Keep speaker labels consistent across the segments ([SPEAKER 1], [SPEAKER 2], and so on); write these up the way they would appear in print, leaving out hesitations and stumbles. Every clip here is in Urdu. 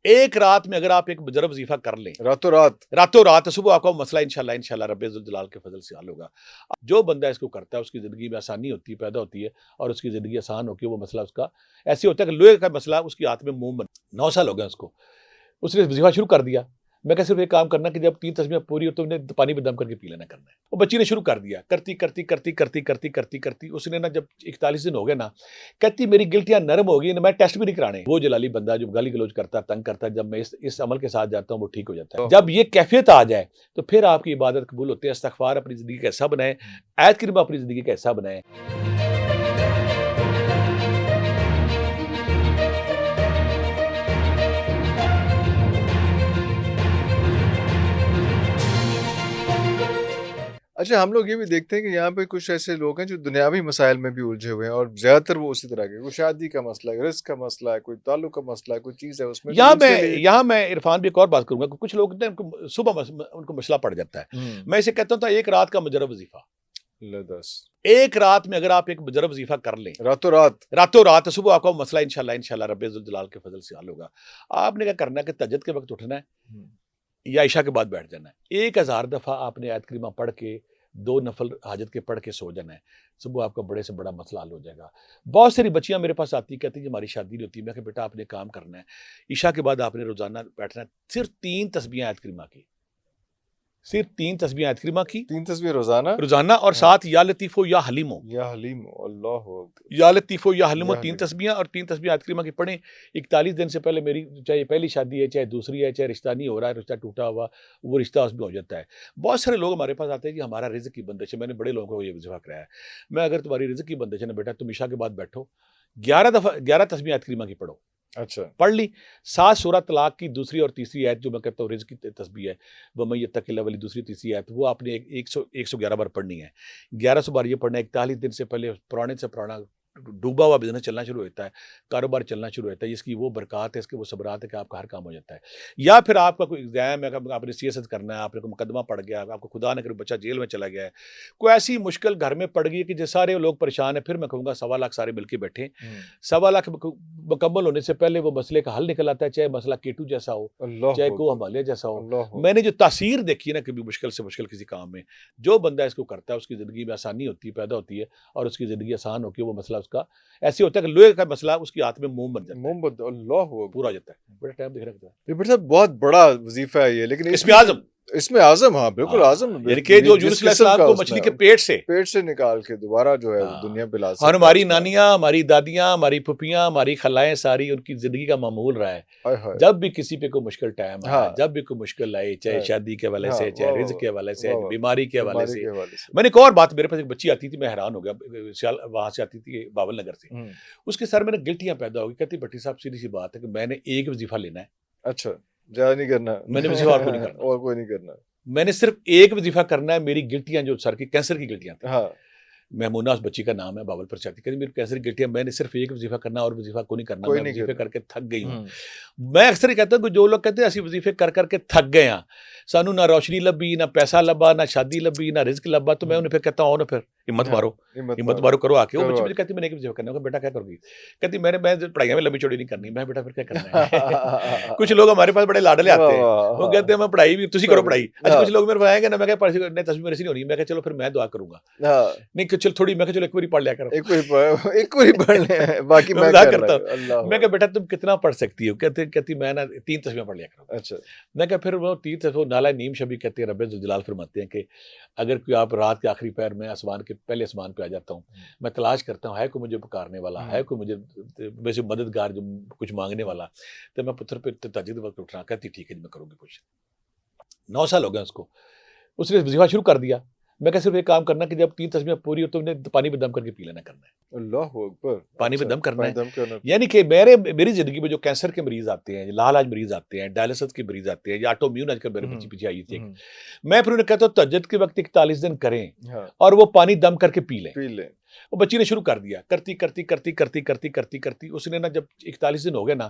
[SPEAKER 1] ایک رات میں اگر آپ ایک مجرب وظیفہ کر لیں راتوں رات صبح آپ کا مسئلہ انشاءاللہ رب ذوالجلال کے فضل سے حل ہوگا. جو بندہ اس کو کرتا ہے اس کی زندگی میں آسانی ہوتی ہے، پیدا ہوتی ہے، اور اس کی زندگی آسان ہو کے وہ مسئلہ اس کا ایسے ہوتا ہے کہ لوہے کا مسئلہ اس کی ہاتھ میں موم بن. 9 سال ہو گئے اس کو، اس نے وظیفہ شروع کر دیا. میں کہ صرف ایک کام کرنا کہ جب 3 تسبیحیں پوری ہو تو انہیں پانی میں دم کر کے پی لینا کرنا ہے. وہ بچی نے شروع کر دیا، کرتی اس نے نا جب 41 دن ہو گئے نا، کہتی میری گلٹیاں نرم ہو گئی، میں ٹیسٹ بھی نہیں کرانے. وہ جلالی بندہ جو گالی گلوچ کرتا ہے، تنگ کرتا ہے، جب میں اس عمل کے ساتھ جاتا ہوں وہ ٹھیک ہو جاتا ہے. جب یہ کیفیت آ جائے تو پھر آپ کی عبادت قبول ہوتی ہے. استغفار اپنی زندگی کا حصہ بنائیں، آیت کریمہ اپنی زندگی کا حصہ بنائیں.
[SPEAKER 2] اچھا، ہم لوگ یہ بھی دیکھتے ہیں کہ یہاں پہ کچھ ایسے لوگ ہیں جو دنیاوی مسائل میں بھی الجھے ہوئے ہیں، اور زیادہ تر وہ اسی طرح کے، کوئی شادی کا مسئلہ ہے، رزق کا مسئلہ ہے، کوئی تعلق کا مسئلہ ہے، کوئی چیز ہے اس میں.
[SPEAKER 1] یہاں میں عرفان بھی ایک اور بات کروں گا کہ کچھ لوگ صبح ان کو مسئلہ پڑ جاتا ہے. میں اسے کہتا ہوں ایک رات کا مجرب وظیفہ. ایک رات میں اگر آپ ایک مجرب وظیفہ کر لیں راتوں رات صبح آپ کا مسئلہ انشاءاللہ رب ذوالجلال کے فضل سے حل ہوگا. آپ نے کیا کرنا ہے کہ تہجد کے وقت اٹھنا ہے یا عشاء کے بعد بیٹھ جانا ہے. 1000 دفعہ آپ نے آیت کریمہ پڑھ کے 2 نفل حاجت کے پڑھ کے سو جانا ہے. صبح آپ کا بڑے سے بڑا مسئلہ حل ہو جائے گا. بہت ساری بچیاں میرے پاس آتی کہتی ہیں ہماری شادی نہیں ہوتی. میں کہ بیٹا آپ نے کام کرنا ہے، عشاء کے بعد آپ نے روزانہ بیٹھنا ہے، صرف 3 تسبیحیں آیت کریمہ کی، صرف 3 تسبیحیں آیت کریمہ کی،
[SPEAKER 2] 3 تسبیح روزانہ،
[SPEAKER 1] اور ساتھ یا لطیفو یا حلیمو،
[SPEAKER 2] اللہ
[SPEAKER 1] یا لطیفو یا حلیمو،
[SPEAKER 2] یا
[SPEAKER 1] 3
[SPEAKER 2] حلیم.
[SPEAKER 1] تسبیحیں اور 3 تسبیحیں آیت کریمہ کی پڑھیں. 41 دن سے پہلے میری چاہے پہلی شادی ہے، چاہے دوسری ہے، چاہے رشتہ نہیں ہو رہا ہے، رشتہ ٹوٹا ہوا، وہ رشتہ اس میں ہو جاتا ہے. بہت سارے لوگ ہمارے پاس آتے ہیں کہ ہمارا رزق کی بندش ہے. میں نے بڑے لوگوں کو یہ وظیفہ کرایا ہے. میں اگر تمہاری رزق کی بندش ہے نا بیٹا، تم عشاء کے بعد بیٹھو 11 تسبیحیں آیت کریمہ کی پڑھو.
[SPEAKER 2] اچھا،
[SPEAKER 1] پڑھ لی 7 سورہ طلاق کی دوسری اور تیسری آیت جو میں کہتا ہوں رزق کی تسبیح ہے، وَمَن يَتَّقِ اللَّهَ والی دوسری تیسری آیت، وہ آپ نے 111 بار پڑھنی ہے. 1100 بار یہ پڑھنا ہے. 41 دن سے پہلے پرانے سے پرانا ڈوبا ہوا بزنس چلنا شروع ہوتا ہے، کاروبار چلنا شروع ہوتا ہے. اس کی وہ برکات ہے، اس کے وہ صبرات ہے کہ آپ کا ہر کام ہو جاتا ہے. یا پھر آپ کا کوئی ایگزام ہے، آپ نے سیاست کرنا ہے، آپ نے کوئی مقدمہ پڑ گیا، آپ کو خدا نہ کرے بچہ جیل میں چلا گیا ہے، کوئی ایسی مشکل گھر میں پڑ گئی کہ جو سارے لوگ پریشان ہیں، پھر میں کہوں گا 1.25 لاکھ سارے مل کے بیٹھیں. 1.25 لاکھ مکمل ہونے سے پہلے وہ مسئلے کا حل نکل آتا ہے، چاہے مسئلہ کیٹو جیسا ہو، چاہے کو ہمالیہ جیسا ہو. میں نے جو تاثیر دیکھی ہے نا کبھی مشکل سے مشکل کسی کام میں، جو بندہ اس کو کرتا ہے اس کی زندگی میں آسانی ہوتی ہے، پیدا ہوتی ہے، اور اس کی زندگی آسان ہو کے وہ مسئلہ اس کا ایسے ہوتا ہے کہ لوہے کا مسئلہ اس کی ہاتھ میں موم بن جاتا ہے،
[SPEAKER 2] اللہ
[SPEAKER 1] پورا ہو جاتا ہے. بڑا ٹائم دیکھ رہا ہے.
[SPEAKER 2] یہ صاحب بہت بڑا وظیفہ ہے یہ، لیکن اس میں اعظم، ہاں بالکل اعظم،
[SPEAKER 1] یعنی کہ جو یونس علیہ السلام کو مچھلی کے پیٹ سے
[SPEAKER 2] نکال کے دوبارہ جو ہے دنیا پہ لا سکتا ہے.
[SPEAKER 1] اور ہماری نانیاں، ہماری دادیاں، ہماری پھپھیاں، ہماری خلائیں ساری ان کی زندگی کا معمول رہا ہے. جب بھی کسی پہ کوئی مشکل ٹائم آیا، جب بھی کوئی مشکل آئی، چاہے شادی کے حوالے سے، چاہے رزق کے حوالے سے، بیماری کے حوالے سے. میں نے ایک اور بات، میرے پاس ایک بچی آتی تھی، میں حیران ہو گیا، وہاں سے آتی تھی باول نگر سے. اس کے سر میں گلٹیاں پیدا ہو گئی. کہتی بٹی صاحب سیدھی سی بات ہے کہ میں نے ایک وظیفہ لینا ہے.
[SPEAKER 2] اچھا، زیادہ نہیں کرنا،
[SPEAKER 1] میں نے وظیفہ اور
[SPEAKER 2] کوئی نہیں کرنا.
[SPEAKER 1] میں نے صرف ایک وظیفہ کرنا ہے. میری گلٹیاں جو سر کی کینسر کی گلٹیاں تھیں، میمونہ اس بچی کا نام ہے، باول پر چاہتی، کہتی میری کینسر کی گلٹیاں، میں نے صرف ایک وظیفہ کرنا اور وظیفہ کو نہیں کرنا، میں وظیفے کر کے تھک گئی ہوں. میں اکثر ہی کہتا ہوں کہ جو لوگ کہتے ہیں اسی وظیفے کر کر کے تھک گئے ہیں، سانو نہ روشنی لبھی، نہ پیسہ لبا، نہ شادی لبھی، نہ رزق لبا، تو میں انہیں پھر کہتا ہوں پھر ہمت مارو کرو آ کے. وہ بچی مجھے کہتی میں نے ایک وظیفہ کرنا ہے. بیٹا کیا کرو گی؟ کہتی میں پڑھائیاں میں لمبی چوڑی نہیں کرنی. میں بیٹا پھر کیا کرنا ہے؟ کچھ لوگ ہمارے پاس بڑے لاڈلے آتے ہیں، وہ کہتے ہیں میں پڑھائی بھی تسی کرو پڑھائی. اچھا کچھ لوگ میرے پاس آئیں گے نا، میں کہا تصویر میرے سے نہیں ہونی، میں کہا چلو پھر میں دعا کروں گا. نہیں کہ چل تھوڑی، میں کہا چلو ایک بار پڑھ لیا کرو،
[SPEAKER 2] ایک بار پڑھ لیں، باقی میں
[SPEAKER 1] کرتا ہوں. میں کہا بیٹا تم کتنا پڑھ سکتی ہو؟ کہتی میں نا 3 تسبیحیں پڑھ لیا کروں.
[SPEAKER 2] اچھا.
[SPEAKER 1] میں کہا پھر وہ 3 تسبیح نالا نیم شبی کہتے ہیں، رب ذوالجلال فرماتے ہیں کہ اگر کوئی آپ رات کے آخری پہر میں آسمان کے پہلے آسمان پہ آ جاتا ہوں، میں تلاش کرتا ہوں ہے کوئی مجھے پکارنے والا، ہے کوئی مجھے ویسے مددگار جو کچھ مانگنے والا، تو میں پتھر پہ تہجد وقت اٹھ رہا. کہتی ٹھیک ہے میں کروں گی کچھ. 9 سال ہو گئے اس نے وظیفہ شروع کر دیا. میں کہا صرف ایک کام کرنا کہ جب 3 تسبیحیں پوری ہو تو انہیں پانی میں دم کر کے پی لینا کرنا ہے.
[SPEAKER 2] اللہ اکبر.
[SPEAKER 1] پانی میں دم کرنا ہے. یعنی کہ میری زندگی میں جو کینسر کے مریض آتے ہیں، لال مریض آتے ہیں، ڈائلسس کے مریض آتے ہیں، یا آٹو میون آج کل میرے بچے پیچھے آئی تھی، میں پھر انہیں کہتا ہوں تہجد کے وقت 41 دن کریں اور وہ پانی دم کر کے پی لیں. وہ بچی نے شروع کر دیا، کرتی اس نے نا جب 41 دن ہو گئے نا،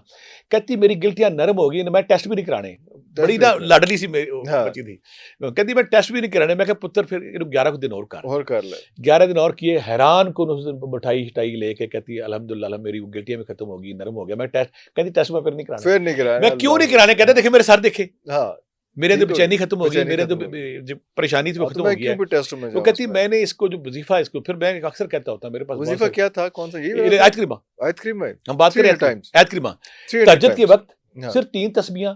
[SPEAKER 1] کہتی میری گلٹیاں نرم ہو گئی، میں ٹیسٹ بھی نہیں کرانے. بڑی نا لاڈلی سی
[SPEAKER 2] ہاں
[SPEAKER 1] بچی تھی, کہتی میں ٹیسٹ بھی نہیں کرانے. میں کہ پتر پھر 11 دن اور کر,
[SPEAKER 2] اور کر لے
[SPEAKER 1] 11 دن اور کیے. حیران کن اس دن مٹھائی شٹائی لے کے کہتی الحمدللہ میری گلٹیاں میں ختم ہوگی, نرم ہو گیا. میں ٹیسٹ کہتی ٹیسٹ میں پھر نہیں کرانا.
[SPEAKER 2] پھر نہیں کرانا.
[SPEAKER 1] میں کیوں نہیں کرانے, کہتے دیکھیں میرے سر دیکھے,
[SPEAKER 2] ہاں
[SPEAKER 1] میرے اندر
[SPEAKER 2] ٹھیک ہو
[SPEAKER 1] بے چینی
[SPEAKER 2] گیا,
[SPEAKER 1] ختم ہوگی,
[SPEAKER 2] بے چینی
[SPEAKER 1] میرے
[SPEAKER 2] ختم
[SPEAKER 1] اندر
[SPEAKER 2] ہوگی.
[SPEAKER 1] جو پریشانی تھی وہ
[SPEAKER 2] تو
[SPEAKER 1] ختم
[SPEAKER 2] میں
[SPEAKER 1] ہو گیا
[SPEAKER 2] کیوں
[SPEAKER 1] ہے.
[SPEAKER 2] بھی ٹیسٹ میں
[SPEAKER 1] وہ
[SPEAKER 2] جاؤں
[SPEAKER 1] کہتی
[SPEAKER 2] اس
[SPEAKER 1] میں نے اس کو جو وظیفہ اس کو, پھر میں اکثر کہتا ہوتا ہوں میرے پاس
[SPEAKER 2] وظیفہ کیا تھا, کون سا, یہی
[SPEAKER 1] آیت کریمہ,
[SPEAKER 2] آیت کریم ہے,
[SPEAKER 1] ہم بات کریں
[SPEAKER 2] 300 times,
[SPEAKER 1] آیت کریمہ,
[SPEAKER 2] 300
[SPEAKER 1] تہجد کے
[SPEAKER 2] times.
[SPEAKER 1] وقت
[SPEAKER 2] ہاں
[SPEAKER 1] صرف 3 تسبیحاں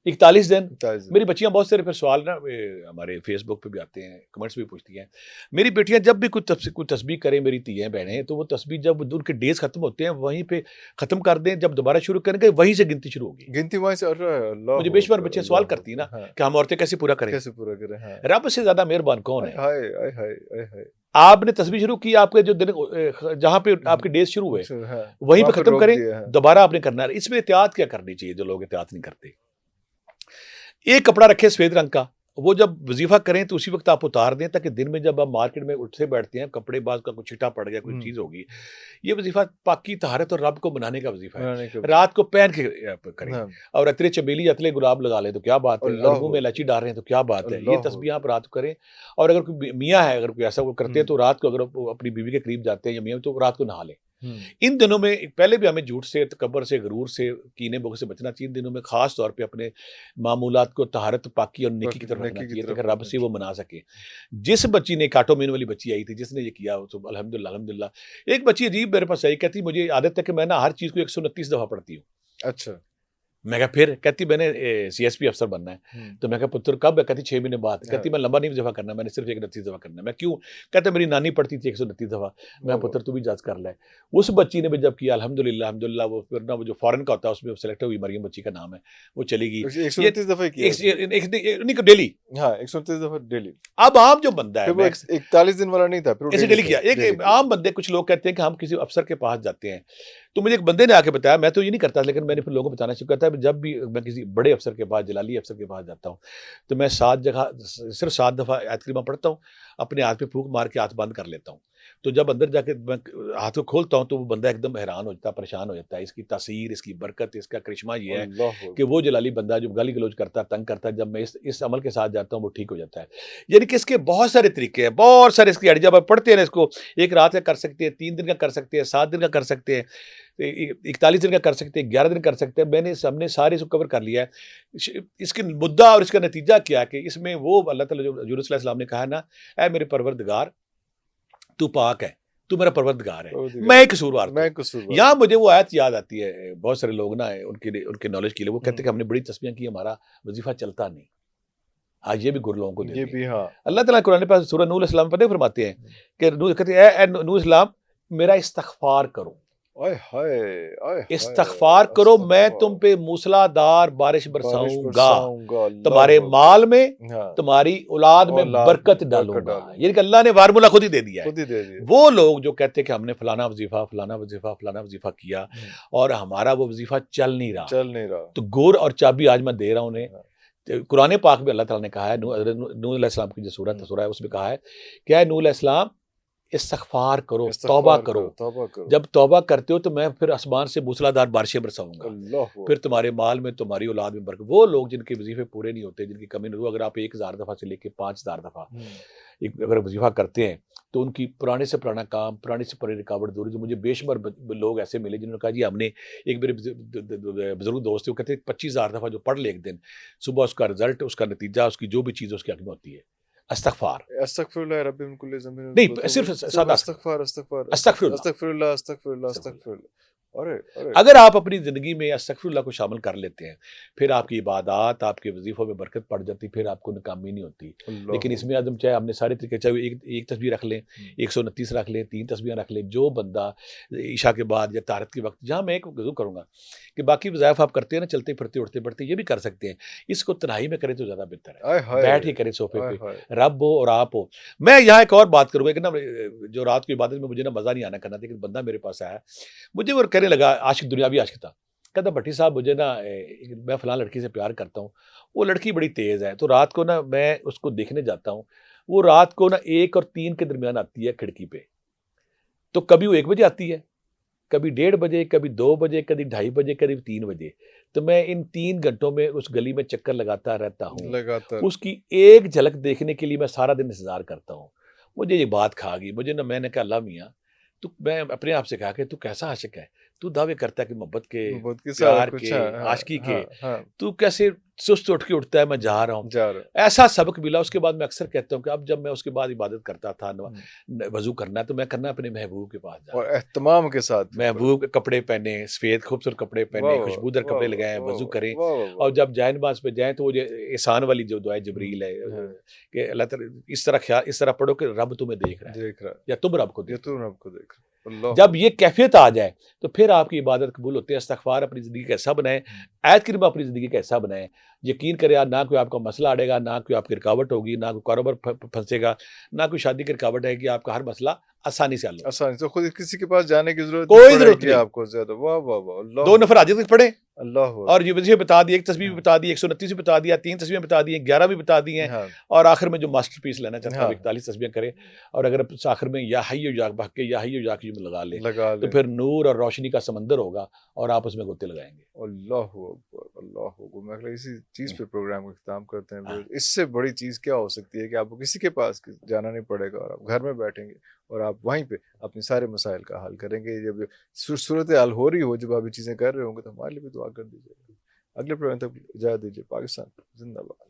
[SPEAKER 1] 41 دن.
[SPEAKER 2] 41
[SPEAKER 1] میری بچیاں بہت سارے پھر سوال نا ہمارے فیس بک پہ بھی آتے ہیں, کمنٹس بھی پوچھتی ہیں. میری بیٹیاں جب بھی کوئی تسبیح کریں, میری تیئیں بہنیں, تو وہ تسبیح جب ان کے ڈیز ختم ہوتے ہیں وہیں پہ ختم کر دیں, جب دوبارہ شروع کریں گے وہیں سے گنتی شروع ہوگی.
[SPEAKER 2] گنتی وہاں سے. اللہ
[SPEAKER 1] مجھے بے شمار
[SPEAKER 2] اکبر,
[SPEAKER 1] بچے سوال
[SPEAKER 2] اللہ
[SPEAKER 1] کرتی ہیں نا
[SPEAKER 2] اکبر. ہاں
[SPEAKER 1] کہ ہم عورتیں کیسے پورا کریں.
[SPEAKER 2] کیسے پورا کریں. ہاں
[SPEAKER 1] رب سے زیادہ مہربان کون ہے.
[SPEAKER 2] ہائے ہائے ہائے ہائے ہائے.
[SPEAKER 1] آپ نے تسبیح شروع کی, آپ کے جو دن جہاں پہ آپ کے ڈیز شروع ہوئے
[SPEAKER 2] ہاں
[SPEAKER 1] وہیں
[SPEAKER 2] وہاں
[SPEAKER 1] پہ ختم
[SPEAKER 2] روک
[SPEAKER 1] کریں,
[SPEAKER 2] دیا. ہاں
[SPEAKER 1] دوبارہ آپ نے کرنا ہے. اس میں احتیاط کیا کرنی چاہیے جو لوگ احتیاط نہیں کرتے. ایک کپڑا رکھے سفید رنگ کا, وہ جب وظیفہ کریں تو اسی وقت آپ اتار دیں, تاکہ دن میں جب آپ مارکیٹ میں اٹھتے بیٹھتے ہیں کپڑے باز کا کوئی چھٹا پڑ گیا, کوئی چیز ہوگی. یہ وظیفہ پاکی طہارت اور رب کو منانے کا وظیفہ ہے.
[SPEAKER 2] بنانے کے
[SPEAKER 1] رات کو پہن کے کریں,
[SPEAKER 2] ہاں
[SPEAKER 1] اور اترے چمیلی اتلے گلاب لگا لیں تو کیا بات ہے, اور
[SPEAKER 2] اللہ
[SPEAKER 1] منہ میں الائچی ڈال رہے ہیں تو کیا بات ہے. یہ
[SPEAKER 2] اللہ
[SPEAKER 1] تسبیح آپ رات کو کریں. اور اگر کوئی میاں ہے, اگر کوئی ایسا وہ کرتے ہیں تو رات کو اگر وہ اپنی بیوی کے قریب جاتے ہیں یا میاں, تو رات کو نہا لیں. ان دنوں میں پہلے بھی ہمیں جھوٹ سے, تکبر سے, غرور سے, کینے بغض سے بچنا چاہیے. ان دنوں میں خاص طور پہ اپنے معمولات کو طہارت, پاکی اور نیکی کی طرف رکھنا چاہیے تاکہ رب سے وہ منا سکے. جس بچی نے کاٹو مین والی بچی آئی تھی, جس نے یہ کیا, تو الحمدللہ الحمدللہ. ایک بچی عجیب میرے پاس آئی, کہتی مجھے عادت ہے کہ میں نا ہر چیز کو 129 دفعہ پڑھتی ہوں.
[SPEAKER 2] اچھا.
[SPEAKER 1] میں کہا پھر, کہتی میں نے سی ایس پی افسر بننا ہے. تو میں کہا پتر کب ہے, کہتی 6 مہینے بعد. کہتی میں لمبا نہیں دفعہ کرنا, میں نے صرف 129 دفعہ کرنا ہے. میں کیوں, کہتے میری نانی پڑھتی تھی 129 دفعہ. میں پتر تو بھی جاج کر لے. اس بچی نے بھی جب کیا الحمدللہ الحمدللہ, وہ پھر نا وہ جو فارن کا ہوتا ہے اس میں سلیکٹ ہوئی, مریم بچی کا نام ہے, وہ چلی گئی
[SPEAKER 2] 129 دفعہ کیا
[SPEAKER 1] ڈیلی.
[SPEAKER 2] ہاں 129 دفعہ ڈیلی.
[SPEAKER 1] اب عام جو بندہ ہے,
[SPEAKER 2] پھر وہ 41 دن والا نہیں تھا, پھر
[SPEAKER 1] ایسے ڈیلی کیا. ایک عام بندے, کچھ لوگ کہتے ہیں کہ ہم کسی افسر کے پاس جاتے ہیں, تو مجھے ایک بندے نے آ کے بتایا, میں تو یہ نہیں کرتا, لیکن میں نے پھر لوگوں کو بتانا شروع کرتا ہے, جب بھی میں کسی بڑے افسر کے پاس, جلالی افسر کے پاس جاتا ہوں, تو میں 7 جگہ صرف 7 دفعہ آیت کریمہ پڑھتا ہوں, اپنے ہاتھ پہ پھونک مار کے ہاتھ بند کر لیتا ہوں. تو جب اندر جا کے میں ہاتھ کو کھولتا ہوں تو وہ بندہ ایک دم حیران ہو جاتا ہے, پریشان ہو جاتا ہے. اس کی تاثیر, اس کی برکت, اس کا کرشمہ یہ ہے کہ وہ جلالی بندہ جو گالی گلوچ کرتا ہے, تنگ کرتا ہے, جب میں اس عمل کے ساتھ جاتا ہوں وہ ٹھیک ہو جاتا ہے. یعنی کہ اس کے بہت سارے طریقے ہیں, بہت سارے اس کی جب آپ پڑھتے ہیں اس کو, ایک رات کا کر سکتے ہیں, 3 دن کا کر سکتے ہیں, 7 دن کا کر سکتے ہیں, 41 دن کا کر سکتے ہیں, 11 دن کر سکتے ہیں. میں نے ہم نے سارے اس کو کور کر لیا ہے. اس کے مدعا اور اس کا نتیجہ کیا کہ اس میں وہ اللہ تعالیٰ جو یونس علیہ السلام نے کہا نا, اے میرے پروردگار تو پاک ہے, تو میرا پروردگار ہے, میں قصوروار ہوں. یہاں مجھے وہ آیت یاد آتی ہے. بہت سارے لوگ نا ان کے نالج کے لیے وہ کہتے ہیں کہ ہم نے بڑی تسبیحاں کی, ہمارا وظیفہ چلتا نہیں. آج یہ بھی گر لوگوں کو دیتے ہیں. اللہ تعالیٰ قرآن پاک سورہ نور علیہ السلام پتہ فرماتے ہیں کہ کہتے ہیں اے نور السلام میرا استغفار کرو, استغفار کرو, میں تم پہ موسلا دار بارش برساؤں گا, تمہارے مال میں, تمہاری اولاد میں برکت ڈالوں گا. یعنی کہ اللہ نے فارمولہ خود ہی دے دیا ہے. وہ لوگ جو کہتے ہیں کہ ہم نے فلانا وظیفہ فلانا وظیفہ فلانا وظیفہ کیا اور ہمارا وہ وظیفہ چل نہیں رہا, تو گور اور چابی آج میں دے رہا ہوں انہیں. قرآن پاک میں اللہ تعالیٰ نے کہا ہے, نوح علیہ السلام کی جو سورہ ہے اس میں کہا ہے کہ اے نوح علیہ السلام استغفار کرو, توبہ کرو. جب توبہ کرتے ہو تو میں پھر آسمان سے موسلادھار بارشیں برساؤں گا, پھر تمہارے مال میں, تمہاری اولاد میں برکت. وہ لوگ جن کے وظیفے پورے نہیں ہوتے, جن کی کمی نہیں ہوتی, اگر آپ 1000 دفعہ سے لے کے 5000 دفعہ اگر وظیفہ کرتے ہیں تو ان کی پرانے سے پرانا کام, پرانی سے پرانی رکاوٹ دور. جو مجھے بے شمار لوگ ایسے ملے جنہوں نے کہا جی ہم نے, ایک میرے بزرگ دوست وہ کہتے ہیں 25000 دفعہ جو پڑھ لے ایک دن, صبح اس کا رزلٹ, اس کا نتیجہ, اس کی جو بھی چیز اس کی حق میں ہوتی ہے. استغفار
[SPEAKER 2] استغفراللہ رب من کل ذنب,
[SPEAKER 1] نہیں, صرف سادہ
[SPEAKER 2] استغفراللہ.
[SPEAKER 1] اگر آپ اپنی زندگی میں استغفر اللہ کو شامل کر لیتے ہیں, پھر آپ کی عبادات, آپ کے وظیفوں میں برکت پڑ جاتی, پھر آپ کو ناکامی نہیں ہوتی. لیکن اس میں عدم, چاہے ہم نے سارے طریقے, چاہے ایک تسبیح رکھ لیں, 129 رکھ لیں, 3 تسبیحیں رکھ لیں, جو بندہ عشاء کے بعد یا طہارت کے وقت, جہاں میں ایک وضو کروں گا کہ باقی وظائف آپ کرتے ہیں نا, چلتے پھرتے اٹھتے پڑھتے, یہ بھی کر سکتے ہیں. اس کو تنہائی میں کریں تو زیادہ بہتر ہے, بیٹھ کے کریں صوفے پہ, رب ہو اور آپ ہو. میں یہاں ایک اور بات کروں گا کہ نا, جو رات کی عبادت میں مجھے نا مزہ نہیں آنا کرنا, لیکن بندہ میرے پاس آیا, مجھے وہ کہنے لگا, عاشق دنیاوی عاشق تھا, کہتا بھٹی صاحب مجھے نا, میں فلاں لڑکی سے پیار کرتا ہوں, وہ لڑکی بڑی تیز ہے, تو رات کو نا میں اس کو دیکھنے جاتا ہوں, وہ رات کو نا 1 اور 3 کے درمیان آتی ہے کھڑکی پہ, تو کبھی وہ 1 بجے آتی ہے, کبھی 1:30 بجے، کبھی 2 بجے، کبھی 2:30 بجے، کبھی 3 بجے، تو میں ان 3 گھنٹوں میں اس گلی میں چکر لگاتا رہتا ہوں.
[SPEAKER 2] لگاتار.
[SPEAKER 1] اس کی ایک جھلک دیکھنے کے لیے میں سارا دن انتظار کرتا ہوں. مجھے یہ بات کھا گئی مجھے نا. میں نے کہا اللہ میاں تو میں اپنے آپ سے کہا کہ تو کیسا عاشق ہے، تو دعوے کرتا ہے کہ محبت کے،
[SPEAKER 2] محبت کے سارا
[SPEAKER 1] پیار
[SPEAKER 2] کچھ.
[SPEAKER 1] کے،
[SPEAKER 2] ہاں ہاں
[SPEAKER 1] عاشقی کے،
[SPEAKER 2] ہاں ہاں.
[SPEAKER 1] تو کیسے سست اٹھ کے اٹھتا ہے میں جا رہا ہوں.
[SPEAKER 2] جا رہا.
[SPEAKER 1] ایسا سبق ملا. اس کے بعد میں اکثر کہتا ہوں کہ اب جب میں اس کے بعد عبادت کرتا تھا، وضو کرنا ہے تو میں کرنا اپنے محبوب کے پاس جا
[SPEAKER 2] اور
[SPEAKER 1] رہا ہوں.
[SPEAKER 2] اہتمام کے ساتھ.
[SPEAKER 1] محبوب کے کپڑے پہنے، سفید خوبصورت کپڑے
[SPEAKER 2] واہ
[SPEAKER 1] پہنے،
[SPEAKER 2] واہ
[SPEAKER 1] خوشبودار
[SPEAKER 2] واہ
[SPEAKER 1] کپڑے
[SPEAKER 2] واہ
[SPEAKER 1] لگائیں،
[SPEAKER 2] واہ
[SPEAKER 1] وضو کریں،
[SPEAKER 2] واہ واہ
[SPEAKER 1] اور
[SPEAKER 2] واہ.
[SPEAKER 1] جب جائے نماز پہ جائیں تو وہ جو احسان والی جو دعائے جبریل ہے
[SPEAKER 2] ہاں.
[SPEAKER 1] کہ اللہ تعالیٰ اس طرح پڑھو کہ رب تمہیں دیکھ رہا ہے
[SPEAKER 2] دیکھ رہا
[SPEAKER 1] یا تم رب کو
[SPEAKER 2] ہے. یہ
[SPEAKER 1] دیکھ رہے
[SPEAKER 2] تو
[SPEAKER 1] ہو.
[SPEAKER 2] رب کو دیکھ رہا ہے. اللہ.
[SPEAKER 1] جب یہ کیفیت آ جائے تو پھر آپ کی عبادت قبول ہوتی ہے. استغفار اپنی زندگی کا حصہ بنائیں، آیت کریمہ اپنی زندگی کا حصہ بنائیں. یقین کرے نہ کوئی آپ کا مسئلہ اڑے گا، نہ کوئی آپ کی رکاوٹ ہوگی، نہ کوئی کاروبار پھنسے گا، نہ کوئی شادی کی رکاوٹ ہے کہ آپ کا ہر مسئلہ آسانی سے حل ہوگا.
[SPEAKER 2] آسانی سے خود کسی کے پاس جانے کی ضرورت
[SPEAKER 1] کوئی
[SPEAKER 2] نہیں پڑے
[SPEAKER 1] ضرورت
[SPEAKER 2] گی
[SPEAKER 1] نہیں.
[SPEAKER 2] آپ کو زیادہ. واہ واہ واہ. اللہ.
[SPEAKER 1] 2 نفر حاجت پڑھیں
[SPEAKER 2] اللہ.
[SPEAKER 1] اور یہ وظیفے بتا دیے، ایک تسبیح بھی بتا دی، 129 بھی بتا دیا، 3 تسبیحیں بتا دی ہیں، 11 بھی بتا دی ہیں،
[SPEAKER 2] ہاں.
[SPEAKER 1] اور آخر میں جو ماسٹر پیس لینا چاہتا ہے
[SPEAKER 2] ہاں.
[SPEAKER 1] 41 تسبیحیں کرے. اور اگر آخر میں یا حی یا بھگ کے یا حی یا کی لگا لے
[SPEAKER 2] لگا
[SPEAKER 1] تو
[SPEAKER 2] لے.
[SPEAKER 1] پھر نور اور روشنی کا سمندر ہوگا اور آپ اس میں گوتے لگائیں گے.
[SPEAKER 2] اللہ اکبر. اللہ اکبر. میں کہ اسی چیز پہ پروگرام کا اختتام کرتے ہیں.
[SPEAKER 1] ہاں.
[SPEAKER 2] اس سے بڑی چیز کیا ہو سکتی ہے کہ آپ کو کسی کے پاس جانا نہیں پڑے گا اور آپ گھر میں بیٹھیں گے اور آپ وہیں پہ اپنے سارے مسائل کا حل کریں گے. جب صورت حال ہو رہی ہو، جب آپ یہ چیزیں کر رہے ہوں گے تو ہمارے لیے بھی دعا کر دیجیے. اگلے پروگرام تک اجازت دیجیے. پاکستان زندہ باد.